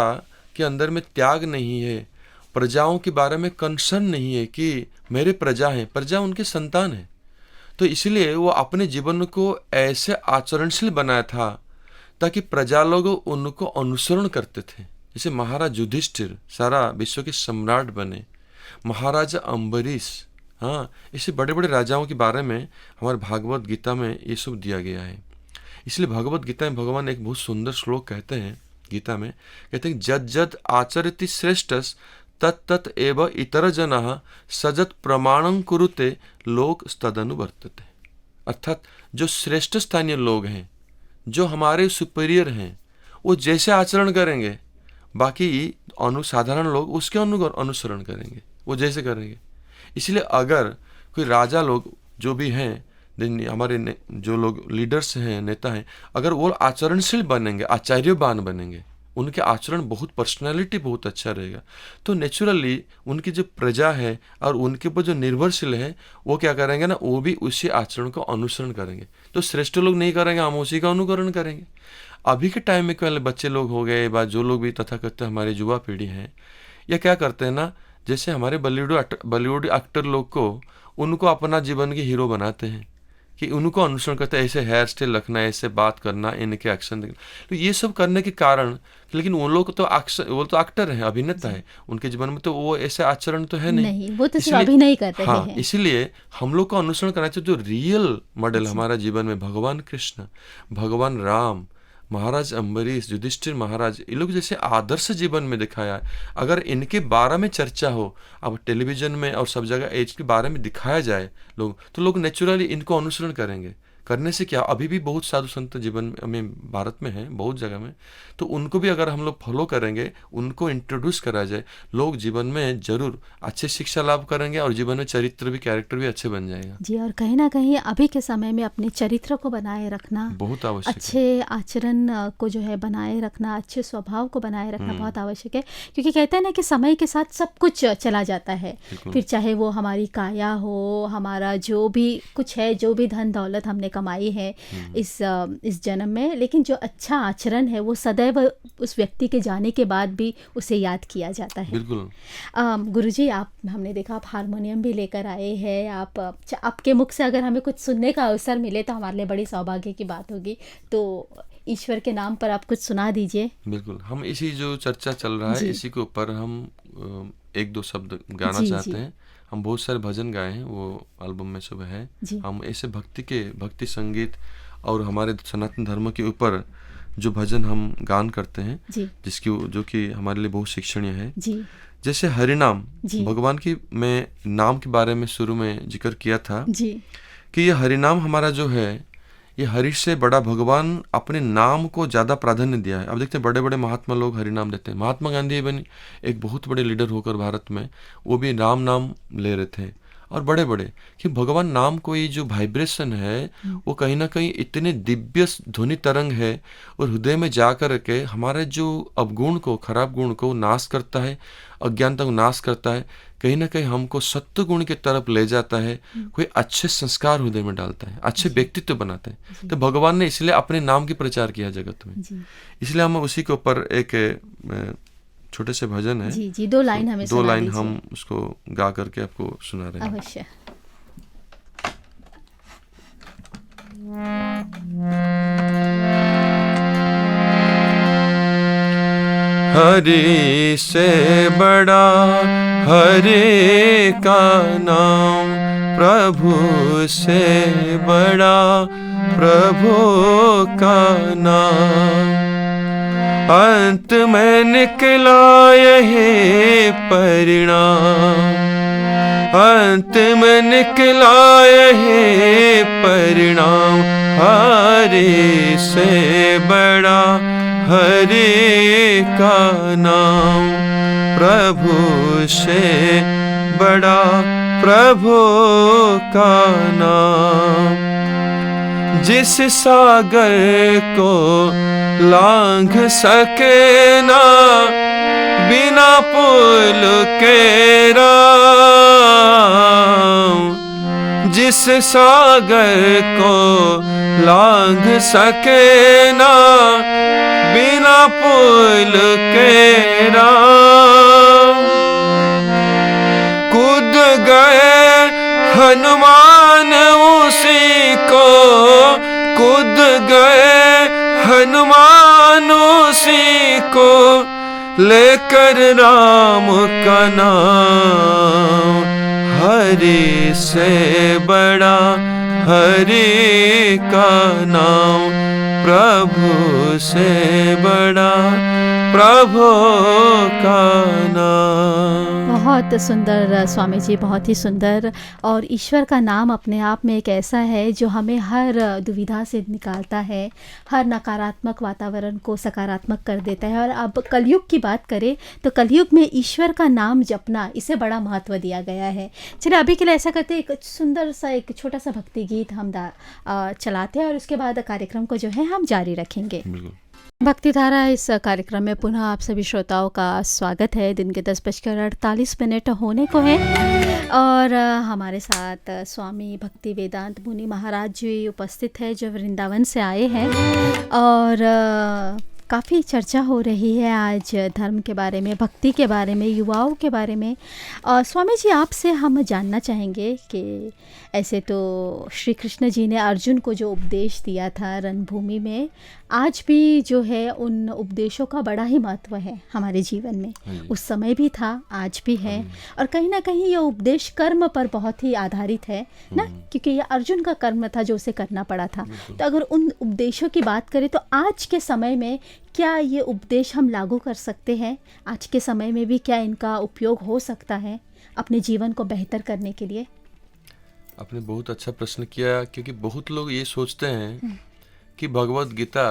के अंदर में त्याग नहीं है, प्रजाओं के बारे में कंसर्न नहीं है कि मेरे प्रजा हैं, प्रजा उनके संतान है, तो इसलिए वो अपने जीवन को ऐसे आचरणशील बनाया था ताकि प्रजा लोग उनको अनुसरण करते थे। जैसे महाराज युधिष्ठिर सारा विश्व के सम्राट बने, महाराजा अम्बरीश, हाँ, ऐसे बड़े बड़े राजाओं के बारे में हमारे भागवत गीता में ये सब दिया गया है। इसलिए भगवत गीता में भगवान एक बहुत सुंदर श्लोक कहते हैं, गीता में कहते हैं, जद जद आचरति श्रेष्ठस तत् तत् एव इतर जनाः सजत प्रमाणं कुरुते लोक तदनुवर्तते। अर्थात जो श्रेष्ठ स्थानीय लोग हैं, जो हमारे सुपीरियर हैं, वो जैसे आचरण करेंगे बाकी साधारण लोग उसके अनुसरण करेंगे, वो जैसे करेंगे। इसलिए अगर कोई राजा लोग जो भी हैं, हमारे जो लोग लीडर्स हैं, नेता हैं, अगर वो आचरणशील बनेंगे, आचार्यवान बनेंगे, उनके आचरण बहुत, पर्सनालिटी बहुत अच्छा रहेगा, तो नेचुरली उनकी जो प्रजा है और उनके ऊपर जो निर्भरशील है वो क्या करेंगे ना, वो भी उसी आचरण को अनुसरण करेंगे। तो श्रेष्ठ लोग नहीं करेंगे, हम उसी का अनुकरण करेंगे। अभी के टाइम में पहले बच्चे लोग हो गए, बाद जो लोग भी तथाकथित हमारी युवा पीढ़ी है, या क्या करते हैं ना, जैसे हमारे बॉलीवुड एक्टर लोग को, उनको अपना जीवन के हीरो बनाते हैं कि उनको अनुसरण करते हैं, ऐसे हेयर स्टाइल रखना, ऐसे बात करना, इनके एक्शन देखना। तो ये सब करने के कारण, लेकिन वो लोग तो वो तो एक्टर हैं, अभिनेता है, उनके जीवन में तो वो ऐसे आचरण तो है नहीं, वो तो सिर्फ अभिनय कर रहे हैं। इसलिए हम लोग को अनुसरण करना चाहिए जो रियल मॉडल हमारा जीवन में भगवान कृष्ण, भगवान राम, महाराज अम्बरीश, युधिष्ठिर महाराज, ये लोग जैसे आदर्श जीवन में दिखाया है। अगर इनके बारे में चर्चा हो, अब टेलीविजन में और सब जगह एज के बारे में दिखाया जाए लोग, तो लोग नेचुरली इनको अनुसरण करेंगे। करने से क्या, अभी भी बहुत साधु संत जीवन में भारत में है, बहुत जगह में, तो उनको भी अगर हम लोग फॉलो करेंगे, उनको इंट्रोड्यूस करा जाए, लोग जीवन में जरूर अच्छे शिक्षा लाभ करेंगे और जीवन में चरित्र भी, कैरेक्टर भी अच्छे बन जाएगा जी। और कहीं ना कहीं अभी के समय में अपने चरित्र को बनाए रखना बहुत आवश्यक, अच्छे आचरण को जो है बनाए रखना, अच्छे स्वभाव को बनाए रखना बहुत आवश्यक है। क्योंकि कहते हैं ना कि समय के साथ सब कुछ चला जाता है, फिर चाहे वो हमारी काया हो, हमारा जो भी कुछ है, जो भी धन दौलत हमने कमाई है इस जन्म में, लेकिन जो अच्छा आचरण है वो सदैव उस व्यक्ति के जाने के बाद भी उसे याद किया जाता है। बिल्कुल। गुरुजी, आप, हमने देखा आप हारमोनियम भी लेकर आए हैं, आपके मुख से अगर हमें कुछ सुनने का अवसर मिले तो हमारे लिए बड़ी सौभाग्य की बात होगी। तो ईश्वर के नाम पर आप कुछ सुना दीजिए। बिल्कुल, हम इसी जो चर्चा चल रहा है इसी के ऊपर हम एक दो शब्द गाना चाहते हैं। हम बहुत सारे भजन गाए हैं, वो एल्बम में सब है। हम ऐसे भक्ति संगीत और हमारे सनातन धर्म के ऊपर जो भजन हम गान करते हैं, जो कि हमारे लिए बहुत शिक्षणीय है। जैसे हरिनाम, भगवान की मैं नाम के बारे में शुरू में जिक्र किया था कि ये हरिनाम हमारा जो है, ये हरि से बड़ा भगवान अपने नाम को ज़्यादा प्राधान्य दिया है। अब देखते हैं बड़े बड़े महात्मा लोग हरिनाम देते हैं। महात्मा गांधी बनी एक बहुत बड़े लीडर होकर भारत में, वो भी राम नाम ले रहे थे, और बड़े बड़े कि भगवान नाम को ये जो वाइब्रेशन है वो कहीं ना कहीं इतने दिव्य ध्वनि तरंग है और हृदय में जा कर के हमारे जो अवगुण को, खराब गुण को नाश करता है, अज्ञानता को नाश करता है, कहीं ना कहीं हमको सत्य गुण की तरफ ले जाता है, कोई अच्छे संस्कार हृदय में डालता है, अच्छे व्यक्तित्व बनाता है। तो भगवान ने इसलिए अपने नाम की प्रचार किया जगत में, इसलिए हम उसी के ऊपर एक छोटे से भजन है। जी, दो लाइन हमें दो लाइन हम उसको गा करके आपको सुना रहे हैं। अवश्य। हरि से बड़ा हरि का नाम, प्रभु से बड़ा प्रभु का नाम, अंत में निकला यही परिणाम, अंत में निकला यही परिणाम, हरि से बड़ा हरि का नाम, प्रभु से बड़ा प्रभु का नाम। जिस सागर को लांघ सके ना बिना पुल के राम, जिस सागर को लांघ सके ना बिना पुल के राम। कूद गए हनुमान उसी को, कूद गए हनुमान उसी को, लेकर राम का नाम। हरि से बड़ा हरि का नाम, प्रभु से बड़ा प्रभु का नाम। बहुत सुंदर स्वामी जी, बहुत ही सुंदर। और ईश्वर का नाम अपने आप में एक ऐसा है जो हमें हर दुविधा से निकालता है, हर नकारात्मक वातावरण को सकारात्मक कर देता है। और अब कलयुग की बात करें तो कलयुग में ईश्वर का नाम जपना, इसे बड़ा महत्व दिया गया है। चलिए अभी के लिए ऐसा करते हैं, एक सुंदर सा एक छोटा सा भक्ति गीत हम चलाते हैं और उसके बाद कार्यक्रम को जो है हम जारी रखेंगे। भक्ति धारा इस कार्यक्रम में पुनः आप सभी श्रोताओं का स्वागत है। दिन के 10:48 होने को है और हमारे साथ स्वामी भक्ति वेदांत मुनि महाराज जी उपस्थित है जो वृंदावन से आए हैं। और काफ़ी चर्चा हो रही है आज धर्म के बारे में, भक्ति के बारे में, युवाओं के बारे में। स्वामी जी, आपसे हम जानना चाहेंगे कि ऐसे तो श्री कृष्ण जी ने अर्जुन को जो उपदेश दिया था रणभूमि में, आज भी जो है उन उपदेशों का बड़ा ही महत्व है हमारे जीवन में। उस समय भी था, आज भी है। और कहीं ना कहीं ये उपदेश कर्म पर बहुत ही आधारित है ना, क्योंकि ये अर्जुन का कर्म था जो उसे करना पड़ा था। तो अगर उन उपदेशों की बात करें तो आज के समय में क्या ये उपदेश हम लागू कर सकते हैं? आज के समय में भी क्या इनका उपयोग हो सकता है अपने जीवन को बेहतर करने के लिए? आपने बहुत अच्छा प्रश्न किया, क्योंकि बहुत लोग ये सोचते हैं कि भगवत गीता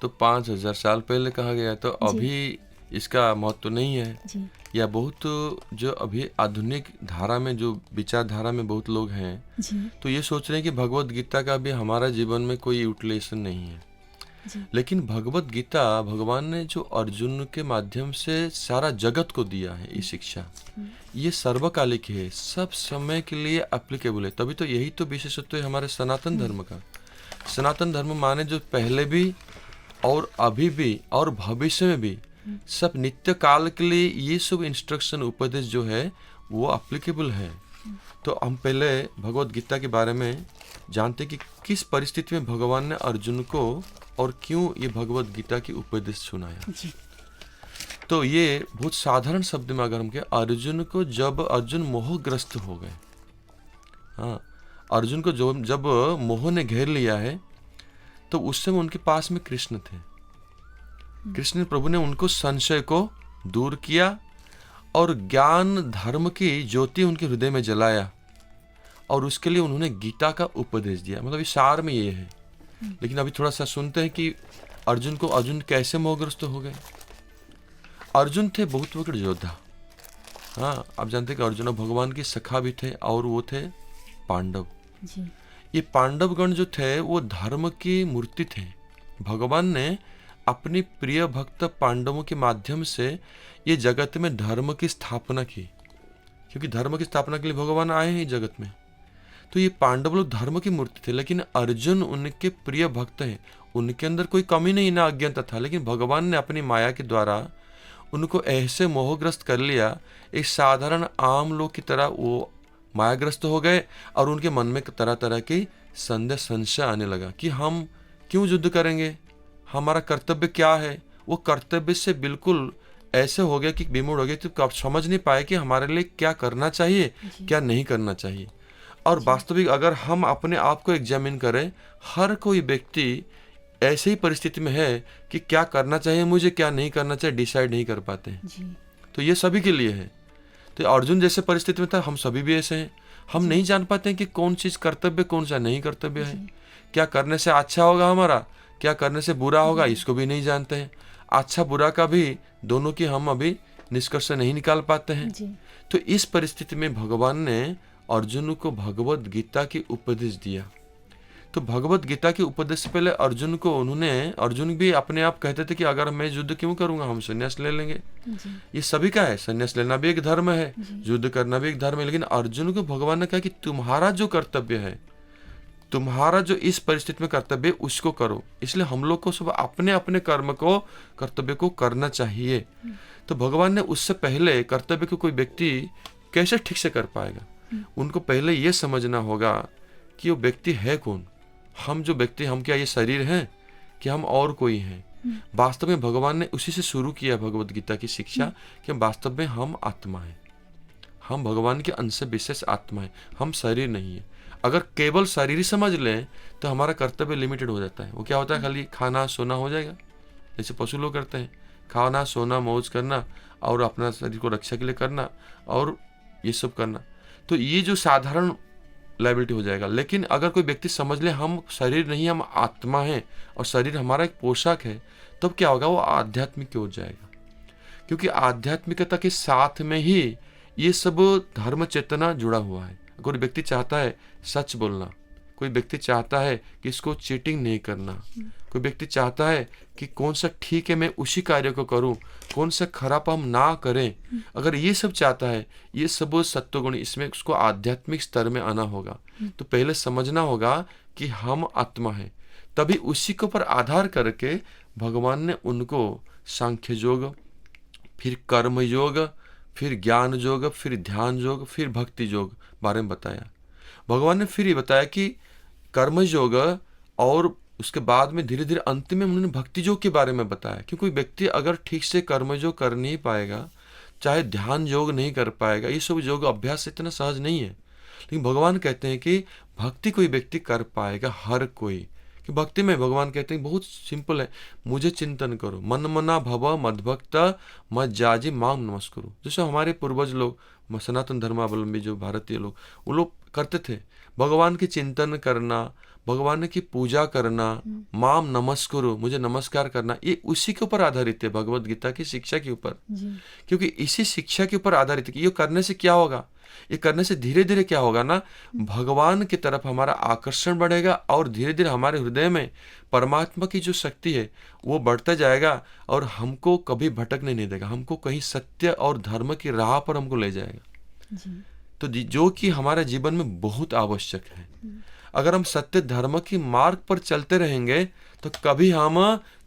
तो 5000 साल पहले कहा गया, तो अभी इसका महत्व नहीं है जी। या बहुत जो अभी आधुनिक धारा में, जो विचारधारा में बहुत लोग हैं जी, तो ये सोच रहे हैं कि भगवत गीता का भी हमारा जीवन में कोई यूटिलाइजेशन नहीं है जी। लेकिन भगवत गीता भगवान ने जो अर्जुन के माध्यम से सारा जगत को दिया है, ये शिक्षा, ये सर्वकालिक है, सब समय के लिए एप्लीकेबल है। तभी तो यही तो विशेषत्व है हमारे सनातन धर्म का। सनातन धर्म माने जो पहले भी और अभी भी और भविष्य में भी सब नित्य काल के लिए ये सब इंस्ट्रक्शन, उपदेश जो है वो एप्लीकेबल है। तो हम पहले भगवत गीता के बारे में जानते कि किस परिस्थिति में भगवान ने अर्जुन को और क्यों ये भगवत गीता की उपदेश सुनाया जी। तो ये बहुत साधारण शब्द में अगर हम कहें, अर्जुन को जब अर्जुन मोहग्रस्त हो गए, हाँ, अर्जुन को जब मोह ने घेर लिया है, तो उस समय उनके पास में कृष्ण थे। कृष्ण प्रभु ने उनको संशय को दूर किया और ज्ञान धर्म की ज्योति उनके हृदय में जलाया, और उसके लिए उन्होंने गीता का उपदेश दिया। मतलब इस सार में ये है। लेकिन अभी थोड़ा सा सुनते हैं कि अर्जुन कैसे मोहग्रस्त हो गए। अर्जुन थे बहुत बड़े योद्धा, हाँ, आप जानते हैं कि अर्जुन भगवान के सखा भी थे, और वो थे पांडव जी। ये पांडवगण जो थे वो धर्म की मूर्ति थे। भगवान ने अपनी प्रिय भक्त पांडवों के माध्यम से ये जगत में धर्म की स्थापना की, क्योंकि धर्म की स्थापना के लिए भगवान आए हैं जगत में। तो ये पांडव लोग धर्म की मूर्ति थे, लेकिन अर्जुन उनके प्रिय भक्त हैं। उनके अंदर कोई कमी नहीं, ना अज्ञानता था, लेकिन भगवान ने अपनी माया के द्वारा उनको ऐसे मोहग्रस्त कर लिया, एक साधारण आम लोग की तरह वो मायाग्रस्त हो गए, और उनके मन में तरह तरह की संदेह संशय आने लगा कि हम क्यों युद्ध करेंगे, हमारा कर्तव्य क्या है। वो कर्तव्य से बिल्कुल ऐसे हो गया कि विमूढ़ हो गए, तो समझ नहीं पाए कि हमारे लिए क्या करना चाहिए, क्या नहीं करना चाहिए। और वास्तविक अगर हम अपने आप को एग्जामिन करें, हर कोई व्यक्ति ऐसे ही परिस्थिति में है कि क्या करना चाहिए मुझे, क्या नहीं करना चाहिए, डिसाइड नहीं कर पाते हैं। तो ये सभी के लिए है। तो अर्जुन जैसे परिस्थिति में था, हम सभी भी ऐसे हैं। हम नहीं जान पाते हैं कि कौन चीज कर्तव्य, कौन सा नहीं कर्तव्य है, क्या करने से अच्छा होगा हमारा, क्या करने से बुरा होगा, इसको भी नहीं जानते हैं। अच्छा बुरा का भी दोनों की हम अभी निष्कर्ष नहीं निकाल पाते हैं। तो इस परिस्थिति में भगवान ने अर्जुन को भगवत गीता की उपदेश दिया। तो भगवत गीता के उपदेश से पहले अर्जुन भी अपने आप कहते थे कि अगर मैं युद्ध क्यों करूंगा, हम संन्यास ले लेंगे। ये सभी का है, संन्यास लेना भी एक धर्म है, युद्ध करना भी एक धर्म है। लेकिन अर्जुन को भगवान ने कहा कि तुम्हारा जो कर्तव्य है, तुम्हारा जो इस परिस्थिति में कर्तव्य है, उसको करो। इसलिए हम लोग को सब अपने अपने कर्तव्य को करना चाहिए। तो भगवान ने उससे पहले कर्तव्य को कोई व्यक्ति कैसे ठीक से कर पाएगा, उनको पहले ये समझना होगा कि वो व्यक्ति है कौन। हम जो व्यक्ति, हम क्या ये शरीर हैं कि हम और कोई हैं? वास्तव में भगवान ने उसी से शुरू किया भगवत गीता की शिक्षा कि वास्तव में हम आत्मा हैं, हम भगवान के अंश विशेष आत्मा है, हम शरीर नहीं है। अगर केवल शरीर ही समझ लें तो हमारा कर्तव्य लिमिटेड हो जाता है। वो क्या होता है, खाली खाना सोना हो जाएगा, जैसे पशु लोग करते हैं, खाना सोना मौज करना और अपना शरीर को रक्षा के लिए करना और ये सब करना। तो ये जो साधारण लाइबिलिटी हो जाएगा। लेकिन अगर कोई व्यक्ति समझ ले हम शरीर नहीं, हम आत्मा हैं और शरीर हमारा एक पोशाक है, तब क्या होगा, वो आध्यात्मिक हो जाएगा। क्योंकि आध्यात्मिकता के साथ में ही ये सब धर्म चेतना जुड़ा हुआ है। कोई व्यक्ति चाहता है सच बोलना, कोई व्यक्ति चाहता है कि इसको चीटिंग नहीं करना, कोई व्यक्ति चाहता है कि कौन सा ठीक है मैं उसी कार्य को करूं, कौन सा खराब हम ना करें। अगर ये सब चाहता है, ये सब सत्वगुण, इसमें उसको आध्यात्मिक स्तर में आना होगा। तो पहले समझना होगा कि हम आत्मा है, तभी उसी के ऊपर आधार करके भगवान ने उनको सांख्य योग, फिर कर्म योग, फिर ज्ञान योग, फिर ध्यान योग, फिर भक्ति योग बारे में बताया। भगवान ने फिर ये बताया कि कर्म योग और उसके बाद में धीरे धीरे अंत में उन्होंने भक्ति योग के बारे में बताया। कि कोई व्यक्ति अगर ठीक से कर्म योग कर नहीं पाएगा, चाहे ध्यान योग नहीं कर पाएगा, ये सब योग अभ्यास इतना सहज नहीं है। लेकिन भगवान कहते हैं कि भक्ति कोई व्यक्ति कर पाएगा, हर कोई। कि भक्ति में भगवान कहते हैं बहुत सिंपल है, मुझे चिंतन करो, मन मना भव मद्भक्त मत जाजी माम नमस्कुरु। जैसे हमारे पूर्वज लोग, सनातन धर्मावलंबी जो भारतीय लोग, वो लोग करते थे भगवान की चिंतन करना, भगवान की पूजा करना, माम नमस्कुरु, मुझे नमस्कार करना। ये उसी के ऊपर आधारित है, भगवत गीता की शिक्षा के ऊपर। क्योंकि इसी शिक्षा के ऊपर आधारित है कि ये करने से क्या होगा, ये करने से धीरे धीरे क्या होगा ना, भगवान की तरफ हमारा आकर्षण बढ़ेगा और धीरे धीरे हमारे हृदय में परमात्मा की जो शक्ति है वो बढ़ता जाएगा और हमको कभी भटकने नहीं देगा, हमको कहीं सत्य और धर्म की राह पर हमको ले जाएगा। तो जो कि हमारे जीवन में बहुत आवश्यक है। अगर हम सत्य धर्म की मार्ग पर चलते रहेंगे तो कभी हम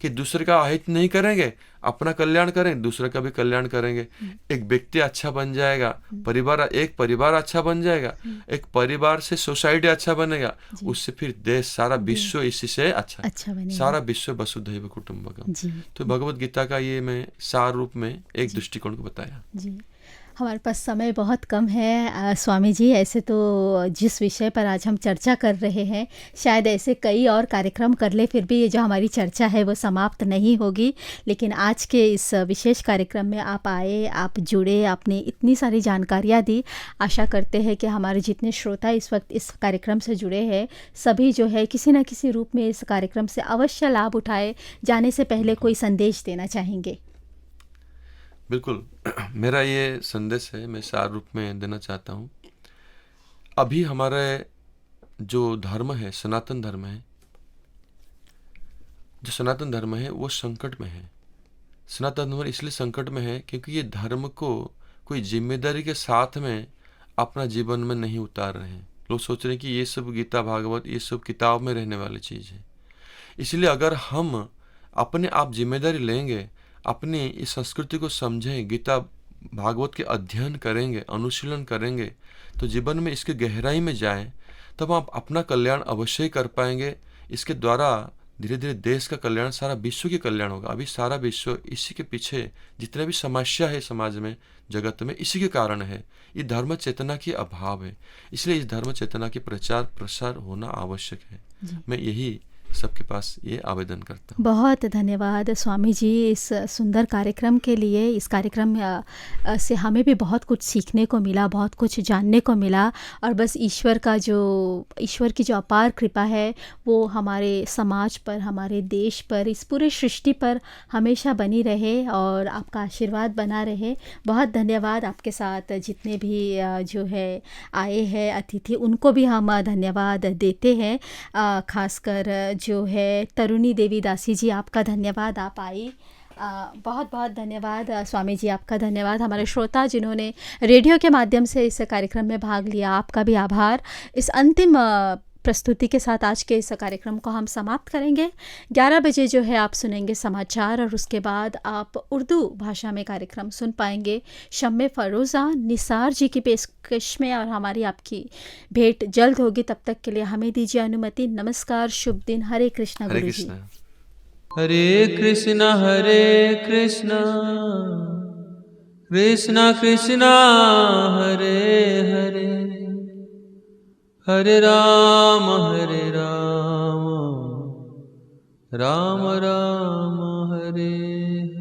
कि दूसरे का अहित नहीं करेंगे, अपना कल्याण करें, दूसरे का भी कल्याण करेंगे। एक व्यक्ति अच्छा बन जाएगा, एक परिवार अच्छा बन जाएगा, एक परिवार से सोसाइटी अच्छा बनेगा, उससे फिर देश, सारा विश्व इसी से अच्छा बनेगा। सारा विश्व वसुधैव कुटुंबकम। तो भगवत गीता का ये मैं सार रूप में एक दृष्टिकोण को बताया। हमारे पास समय बहुत कम है स्वामी जी। ऐसे तो जिस विषय पर आज हम चर्चा कर रहे हैं, शायद ऐसे कई और कार्यक्रम कर ले, फिर भी ये जो हमारी चर्चा है वो समाप्त नहीं होगी। लेकिन आज के इस विशेष कार्यक्रम में आप आए, आप जुड़े, आपने इतनी सारी जानकारियाँ दी। आशा करते हैं कि हमारे जितने श्रोता इस वक्त इस कार्यक्रम से जुड़े हैं, सभी जो है किसी न किसी रूप में इस कार्यक्रम से अवश्य लाभ उठाए। जाने से पहले कोई संदेश देना चाहेंगे? बिल्कुल, मेरा ये संदेश है, मैं सार रूप में देना चाहता हूँ। अभी हमारे जो धर्म है, सनातन धर्म है, जो सनातन धर्म है वो संकट में है। सनातन धर्म इसलिए संकट में है क्योंकि ये धर्म को कोई जिम्मेदारी के साथ में अपना जीवन में नहीं उतार रहे हैं। लोग सोच रहे हैं कि ये सब गीता भागवत ये सब किताब में रहने वाली चीज़ है। इसलिए अगर हम अपने आप जिम्मेदारी लेंगे, अपनी इस संस्कृति को समझें, गीता भागवत के अध्ययन करेंगे, अनुशीलन करेंगे, तो जीवन में इसके गहराई में जाएं, तब आप अपना कल्याण अवश्य ही कर पाएंगे। इसके द्वारा धीरे धीरे देश का कल्याण, सारा विश्व के कल्याण होगा। अभी सारा विश्व इसी के पीछे, जितने भी समस्या है समाज में, जगत में, इसी के कारण है। ये धर्म चेतना की अभाव है। इसलिए इस धर्म चेतना के प्रचार प्रसार होना आवश्यक है। मैं यही सबके पास ये आवेदन करता हूँ। बहुत धन्यवाद स्वामी जी इस सुंदर कार्यक्रम के लिए। इस कार्यक्रम से हमें भी बहुत कुछ सीखने को मिला, बहुत कुछ जानने को मिला, और बस ईश्वर की जो अपार कृपा है वो हमारे समाज पर, हमारे देश पर, इस पूरे सृष्टि पर हमेशा बनी रहे और आपका आशीर्वाद बना रहे। बहुत धन्यवाद। आपके साथ जितने भी जो है आए हैं अतिथि, उनको भी हम धन्यवाद देते हैं। खासकर जो है तरुणी देवी दासी जी, आपका धन्यवाद, आप आई। बहुत बहुत धन्यवाद स्वामी जी, आपका धन्यवाद। हमारे श्रोता जिन्होंने रेडियो के माध्यम से इस कार्यक्रम में भाग लिया, आपका भी आभार। इस अंतिम प्रस्तुति के साथ आज के इस कार्यक्रम को हम समाप्त करेंगे। 11 बजे जो है आप सुनेंगे समाचार, और उसके बाद आप उर्दू भाषा में कार्यक्रम सुन पाएंगे। शम्मे फ़रोज़ा निसार जी की पेशकश में, और हमारी आपकी भेंट जल्द होगी। तब तक के लिए हमें दीजिए अनुमति। नमस्कार, शुभ दिन। हरे कृष्णा हरे गुरु जी। कृष्णा। हरे कृष्णा कृष्णा कृष्णा हरे हरे, हरे राम राम राम हरे हरे।